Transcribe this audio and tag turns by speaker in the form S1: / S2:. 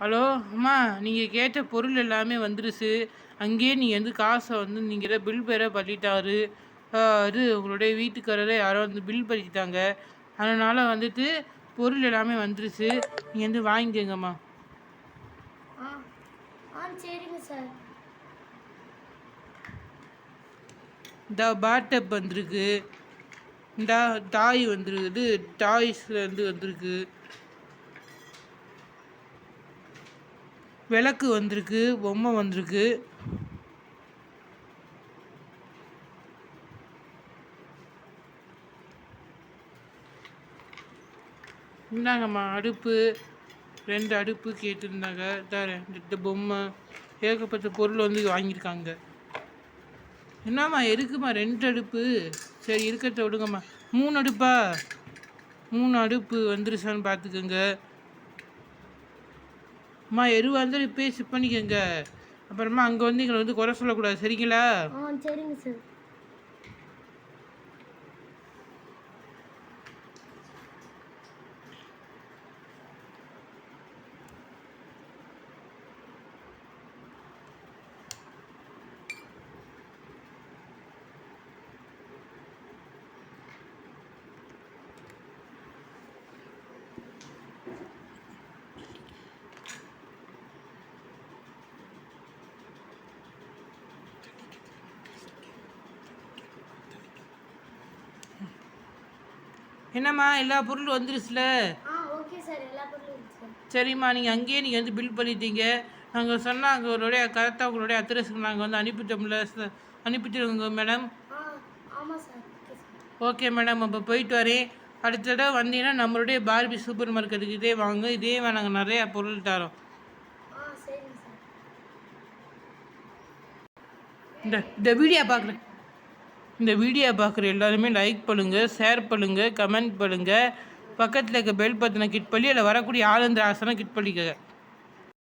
S1: Hello அம்மா, நீங்கள் கேட்ட பொருள் எல்லாமே வந்துருச்சு. அங்கேயே நீங்கள் வந்து காசை வந்து நீங்கள் பில் வேற பண்ணிட்டாரு. இது உங்களுடைய வீட்டுக்காரரை யாரோ வந்து பில் பண்ணிட்டாங்க. அதனால் வந்துட்டு பொருள் எல்லாமே வந்துருச்சு. நீங்கள் வந்து வாங்கிக்கோங்கம்மா.
S2: சரிங்க சார்.
S1: இந்த பேட்டப் வந்திருக்கு. இந்த டாய் வந்துருக்குது. டாய்ஸ்லேருந்து வந்திருக்கு. விளக்கு வந்திருக்கு. பொம்மை வந்திருக்கு. இந்தாங்கம்மா அடுப்பு. 2 அடுப்பு கேட்டிருந்தாங்க. தரேன். 2 பொம்மை, ஏகப்பட்ட பொருள் வந்து வாங்கியிருக்காங்க. என்னம்மா எதுக்குமா 2 அடுப்பு? சரி இருக்கிறத விடுங்கம்மா. 3 அடுப்பா? 3 அடுப்பு வந்துருச்சான்னு பார்த்துக்கோங்க. அம்மா எதுவாக இருந்தாலும் இப்போயே ஷிப் பண்ணிக்கோங்க. அப்புறமா அங்கே வந்து எங்களை வந்து குறை சொல்லக்கூடாது, சரிங்களா?
S2: சரிங்க சார்.
S1: என்னம்மா எல்லா பொருளும் வந்துருச்சுல?
S2: ஓகே சார், எல்லா பொருளும் இருக்கு.
S1: சரிம்மா, நீங்கள் அங்கேயே நீங்கள் வந்து பில் பண்ணிட்டீங்க. நாங்கள் சொன்னால் உங்களுடைய கரெக்டாக உங்களுடைய அட்ரஸுக்கு நாங்கள் வந்து அனுப்பிட்டோம்ல. அனுப்பிட்டுருங்க மேடம்.
S2: ஆமாம் சார்.
S1: ஓகே மேடம், அப்போ போயிட்டு வரேன். அடுத்த தடவை வந்தீங்கன்னா நம்மளுடைய பார்பி சூப்பர் மார்க்கெட்டுக்கு இதே வாங்க. இதே நாங்கள் நிறையா பொருள் தரோம்.
S2: சரிங்க சார்.
S1: இந்த வீடியோ பார்க்குற எல்லாருமே லைக் பண்ணுங்கள், ஷேர் பண்ணுங்கள், கமெண்ட் பண்ணுங்கள். பக்கத்தில் இருக்க பெல் பட்டனை கிளிக் பண்ணி அதில் வரக்கூடிய ஆளுந்திர ஆசனம் கிளிக் பண்ணிக்கோங்க.